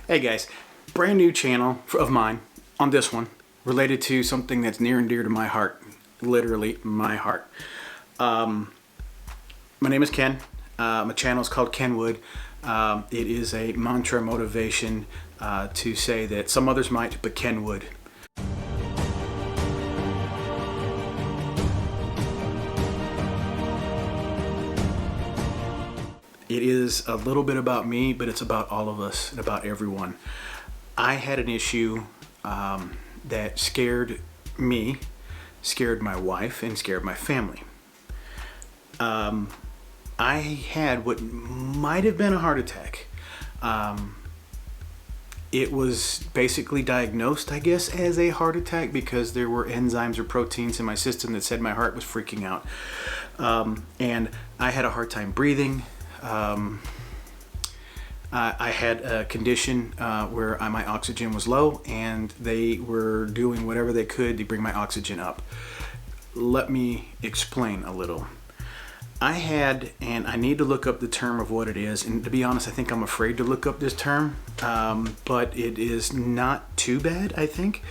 Hey guys, brand new channel of mine on this one related to something that's near and dear to my heart, literally my heart. My name is Ken. My channel is called Kenwood. It is a mantra motivation to say that some others might, but Ken would. It is a little bit about me, but it's about all of us and about everyone. I had an issue that scared me, scared my wife, and scared my family. I had what might have been a heart attack. It was basically diagnosed, I guess, as a heart attack because there were enzymes or proteins in my system that said my heart was freaking out. And I had a hard time breathing. I had a condition where my oxygen was low, and they were doing whatever they could to bring my oxygen up. Let me explain a little. I had, and I need to look up the term of what it is, and to be honest, I think I'm afraid to look up this term, but it is not too bad, I think.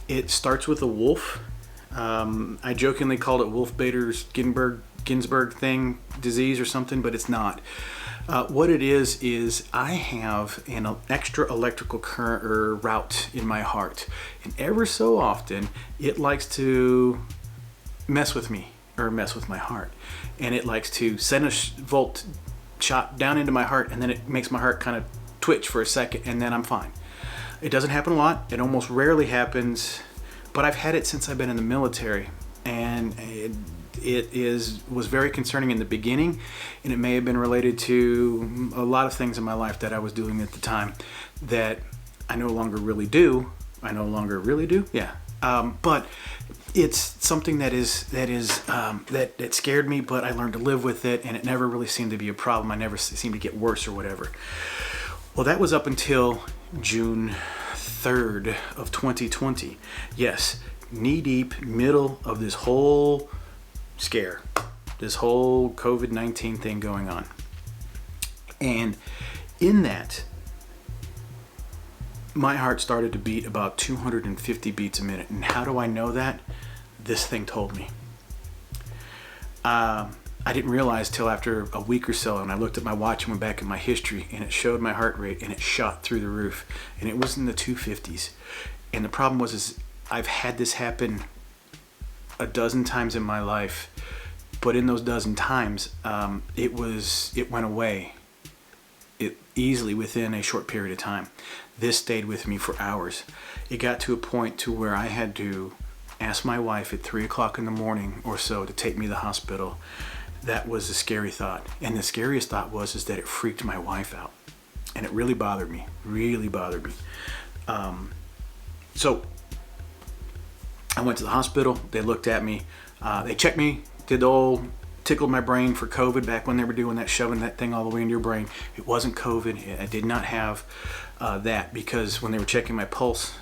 It starts with a wolf. I jokingly called it Wolf-Bader's Ginsburg thing, disease or something, but it's not. What it is I have an extra electrical current or route in my heart, and ever so often it likes to mess with me or mess with my heart, and it likes to send a volt shot down into my heart, and then it makes my heart kind of twitch for a second, and then I'm fine. It doesn't happen a lot. It almost rarely happens, but I've had it since I've been in the military, and it was very concerning in the beginning, and it may have been related to a lot of things in my life that I was doing at the time that I no longer really do. Yeah. But it's something that scared me, but I learned to live with it, and it never really seemed to be a problem. I never seemed to get worse or whatever. Well, that was up until June 3rd of 2020. Yes, knee deep, middle of this whole scare, this whole COVID-19 thing going on. And in that, my heart started to beat about 250 beats a minute. And how do I know that? This thing told me. I didn't realize till after a week or so, and I looked at my watch and went back in my history, and it showed my heart rate, and it shot through the roof, and it was in the 250s. And the problem was I've had this happen a dozen times in my life, but in those dozen times, it went away easily within a short period of time. This stayed with me for hours. It got to a point to where I had to ask my wife at 3 o'clock in the morning or so to take me to the hospital. That was a scary thought. And the scariest thought was that it freaked my wife out. And it really bothered me, So I went to the hospital. They looked at me. They checked me, did the old tickled my brain for COVID back when they were doing that, shoving that thing all the way into your brain. It wasn't COVID. I did not have that, because when they were checking my pulse,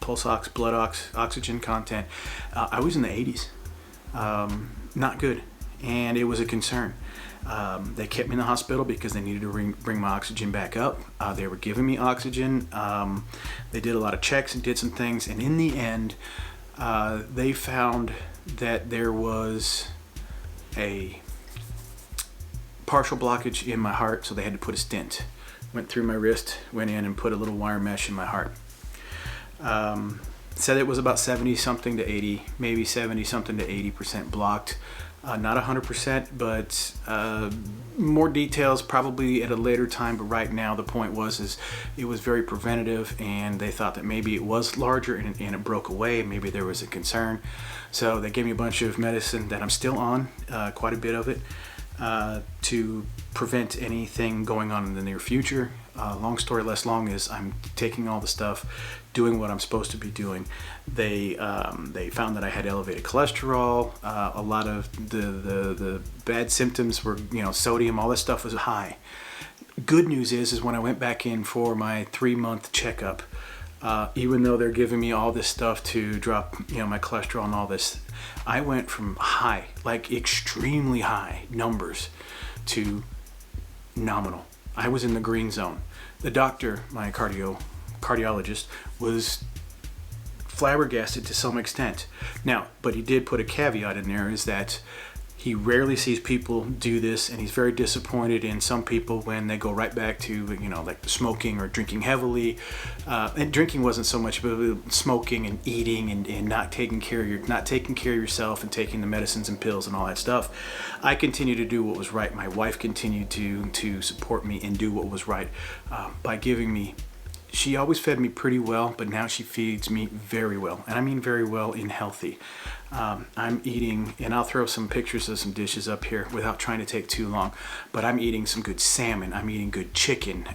pulse ox, blood oxygen content, I was in the 80s. Not good. And it was a concern. They kept me in the hospital because they needed to bring my oxygen back up. They were giving me oxygen. They did a lot of checks and did some things. And in the end, they found that there was a partial blockage in my heart, so they had to put a stent. Went through my wrist, went in and put a little wire mesh in my heart. Said it was about 70 something to 80, maybe 70 something to 80% blocked. Not 100%, but more details probably at a later time. But right now, the point was it was very preventative, and they thought that maybe it was larger and it broke away. Maybe there was a concern, so they gave me a bunch of medicine that I'm still on, quite a bit of it, to prevent anything going on in the near future. Long story less long is I'm taking all the stuff, doing what I'm supposed to be doing. They found that I had elevated cholesterol. A lot of the bad symptoms were, sodium, all this stuff was high. Good news is when I went back in for my 3-month checkup, even though they're giving me all this stuff to drop, my cholesterol and all this, I went from high, like extremely high numbers, to nominal. I was in the green zone. The doctor, my cardiologist, was flabbergasted to some extent. Now, but he did put a caveat in there, is that he rarely sees people do this, and he's very disappointed in some people when they go right back to, like smoking or drinking heavily. And drinking wasn't so much, but smoking and eating and not taking care of yourself and taking the medicines and pills and all that stuff. I continued to do what was right. My wife continued to support me and do what was right by giving me. She always fed me pretty well, but now she feeds me very well. And I mean very well in healthy. I'm eating, and I'll throw some pictures of some dishes up here without trying to take too long, but I'm eating some good salmon. I'm eating good chicken,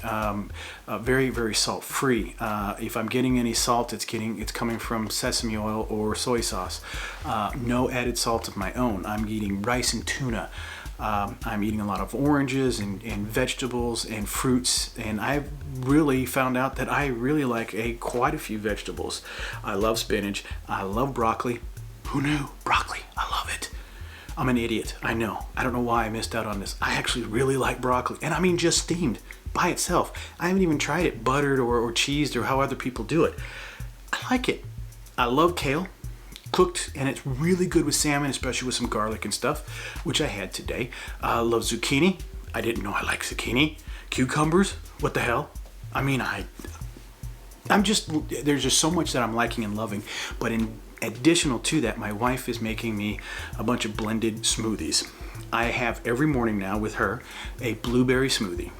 very, very salt free. If I'm getting any salt, it's coming from sesame oil or soy sauce. No added salt of my own. I'm eating rice and tuna. I'm eating a lot of oranges and vegetables and fruits, and I've really found out that I really like quite a few vegetables. I love spinach. I love broccoli. Who knew? Broccoli. I love it. I'm an idiot. I know. I don't know why I missed out on this. I actually really like broccoli, and I mean just steamed by itself. I haven't even tried it buttered or cheesed or how other people do it. I like it. I love kale. Cooked, and it's really good with salmon, especially with some garlic and stuff, which I had today. Love zucchini. I didn't know I liked zucchini. Cucumbers. What the hell? I mean, there's just so much that I'm liking and loving. But in additional to that, my wife is making me a bunch of blended smoothies. I have every morning now with her a blueberry smoothie.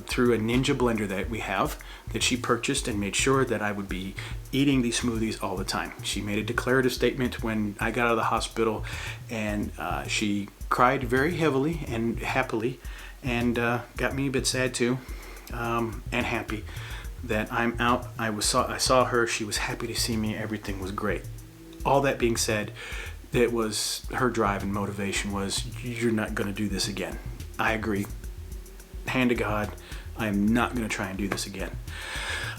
Through a Ninja blender that we have, that she purchased and made sure that I would be eating these smoothies all the time. She made a declarative statement when I got out of the hospital, and she cried very heavily and happily, and got me a bit sad too, and happy that I'm out. I saw her. She was happy to see me. Everything was great. All that being said, it was her drive and motivation was, you're not going to do this again. I agree. Hand to God, I am not going to try and do this again.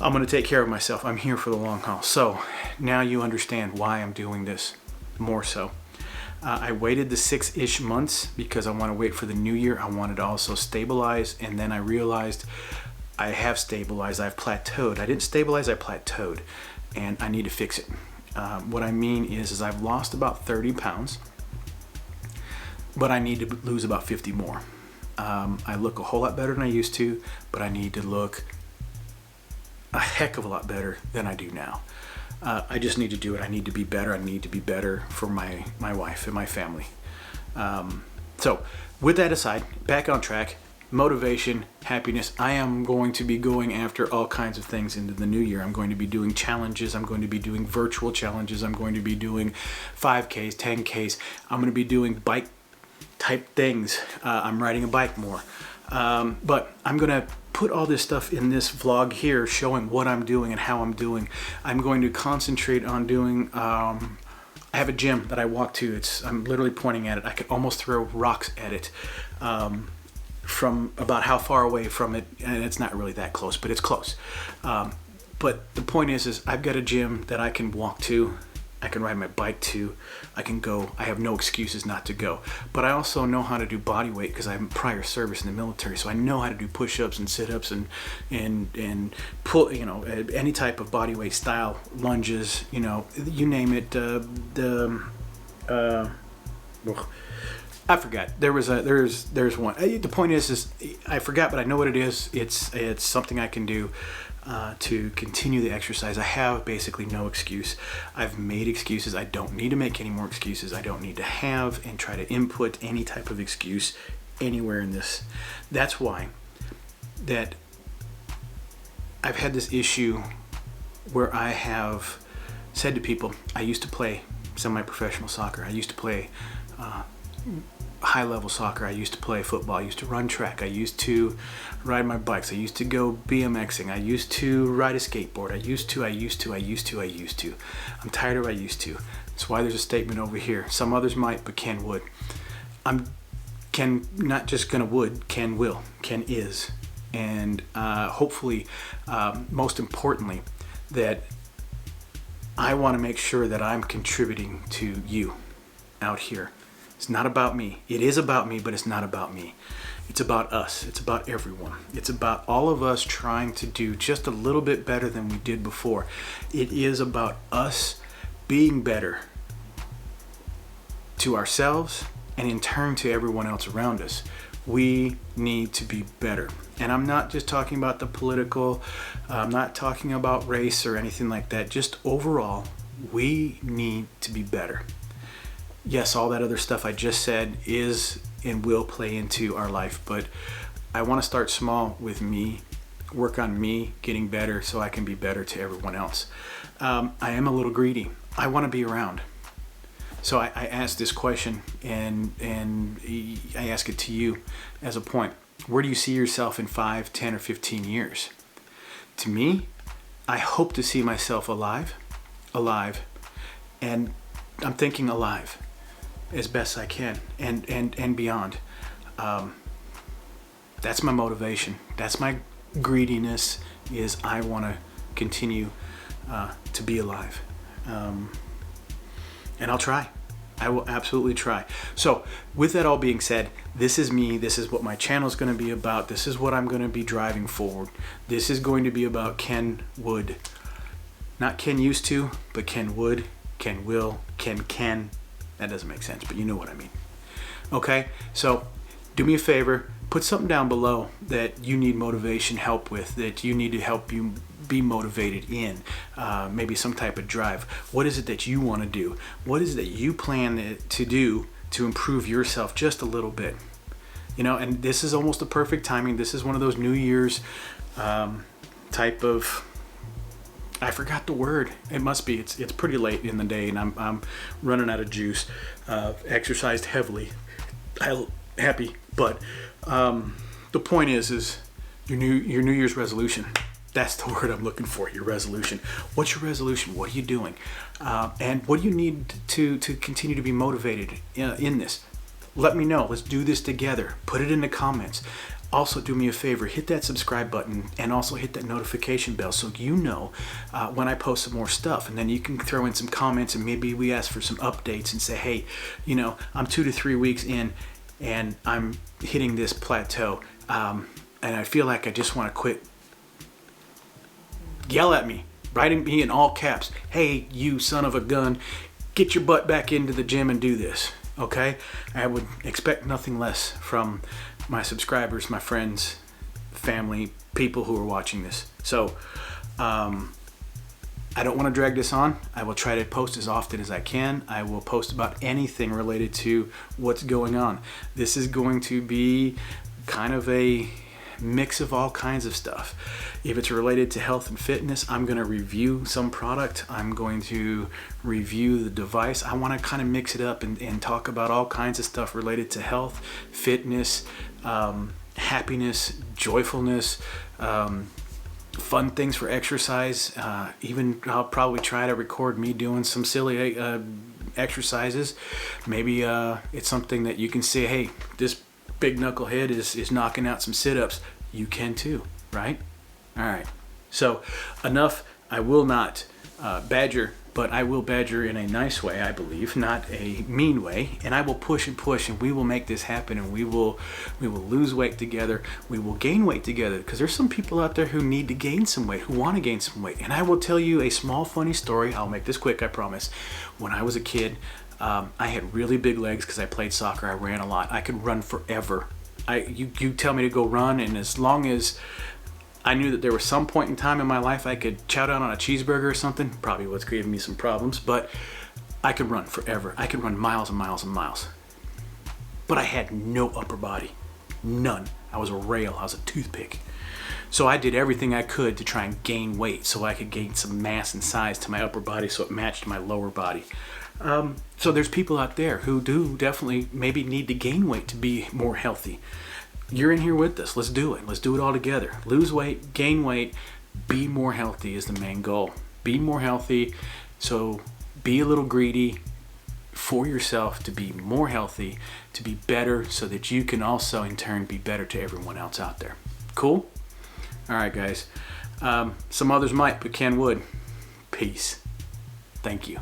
I'm going to take care of myself. I'm here for the long haul. So now you understand why I'm doing this more so. I waited the 6-ish months because I want to wait for the new year. I wanted to also stabilize, and then I realized I have stabilized. I've plateaued. I didn't stabilize, I plateaued, and I need to fix it. What I mean is I've lost about 30 pounds, but I need to lose about 50 more. I look a whole lot better than I used to, but I need to look a heck of a lot better than I do now. I just need to do it. I need to be better. I need to be better for my wife and my family. So with that aside, back on track, motivation, happiness. I am going to be going after all kinds of things into the new year. I'm going to be doing challenges. I'm going to be doing virtual challenges. I'm going to be doing 5Ks, 10Ks. I'm going to be doing bike type things. I'm riding a bike more. But I'm going to put all this stuff in this vlog here showing what I'm doing and how I'm doing. I'm going to concentrate on doing, I have a gym that I walk to. I'm literally pointing at it. I could almost throw rocks at it from about how far away from it, and it's not really that close, but it's close. But the point is I've got a gym that I can walk to. I can ride my bike to, I can go, I have no excuses not to go. But I also know how to do body weight because I have prior service in the military, so I know how to do push-ups and sit-ups and pull, any type of body weight style, lunges, you name it. I forgot. There's one. The point is I forgot, but I know what it is. It's something I can do to continue the exercise. I have basically no excuse. I've made excuses. I don't need to make any more excuses. I don't need to have and try to input any type of excuse anywhere in this. That's why that I've had this issue where I have said to people, I used to play semi-professional soccer. I used to play high-level soccer. I used to play football. I used to run track. I used to ride my bikes. I used to go BMXing. I used to ride a skateboard. I used to. I'm tired of I used to. That's why there's a statement over here. Some others might, but Ken would. Ken not just gonna would, Ken will. Ken is. And hopefully, most importantly, that I want to make sure that I'm contributing to you out here. It's not about me. It is about me, but it's not about me. It's about us. It's about everyone. It's about all of us trying to do just a little bit better than we did before. It is about us being better to ourselves and in turn to everyone else around us. We need to be better. And I'm not just talking about the political, I'm not talking about race or anything like that. Just overall, we need to be better. Yes, all that other stuff I just said is and will play into our life, but I want to start small with me, work on me getting better so I can be better to everyone else. I am a little greedy. I want to be around. So I asked this question, and I ask it to you as a point. Where do you see yourself in 5, 10, or 15 years? To me, I hope to see myself alive, and I'm thinking alive as best I can, and beyond. That's my motivation. That's my greediness, is I want to continue to be alive. And I'll try. I will absolutely try. So with that all being said, this is me. This is what my channel is going to be about. This is what I'm going to be driving forward. This is going to be about Kenwood. Not Ken used to, but Kenwood, Ken will, Ken can. That doesn't make sense, but you know what I mean. Okay, so do me a favor. Put something down below that you need motivation help with, that you need to help you be motivated in, maybe some type of drive. What is it that you want to do? What is it that you plan to do to improve yourself just a little bit? You know, and this is almost the perfect timing. This is one of those New Year's type of, I forgot the word. It must be. It's pretty late in the day, and I'm running out of juice. Exercised heavily. Happy, but the point is your New Year's resolution. That's the word I'm looking for. Your resolution. What's your resolution? What are you doing? And what do you need to continue to be motivated in this? Let me know. Let's do this together. Put it in the comments. Also, do me a favor, hit that subscribe button and also hit that notification bell so you know when I post some more stuff. And then you can throw in some comments, and maybe we ask for some updates and say, hey, you know, I'm 2 to 3 weeks in and I'm hitting this plateau, and I feel like I just want to quit. Yell at me, write me in all caps, hey, you son of a gun, get your butt back into the gym and do this. Okay, I would expect nothing less from my subscribers, my friends, family, people who are watching this. So I don't want to drag this on. I will try to post as often as I can. I will post about anything related to what's going on. This is going to be kind of a mix of all kinds of stuff. If it's related to health and fitness, I'm going to review some product. I'm going to review the device. I want to kind of mix it up and talk about all kinds of stuff related to health, fitness, happiness, joyfulness, fun things for exercise. Even I'll probably try to record me doing some silly exercises. Maybe it's something that you can say, hey, this big knucklehead is knocking out some sit-ups. You can too, right? All right. So enough. I will not badger, but I will badger in a nice way, I believe, not a mean way. And I will push and push, and we will make this happen, and we will lose weight together. We will gain weight together, because there's some people out there who need to gain some weight, who want to gain some weight. And I will tell you a small funny story. I'll make this quick, I promise. When I was a kid, I had really big legs because I played soccer. I ran a lot. I could run forever. You tell me to go run, and as long as I knew that there was some point in time in my life I could chow down on a cheeseburger or something, probably what's giving me some problems, but I could run forever. I could run miles and miles and miles. But I had no upper body. None. I was a rail. I was a toothpick. So I did everything I could to try and gain weight so I could gain some mass and size to my upper body so it matched my lower body. So there's people out there who do definitely maybe need to gain weight to be more healthy. You're in here with us. Let's do it. Let's do it all together. Lose weight, gain weight, be more healthy is the main goal. Be more healthy. So be a little greedy for yourself to be more healthy, to be better, so that you can also in turn be better to everyone else out there. Cool? All right, guys. Some others might, but Kenwood. Peace. Thank you.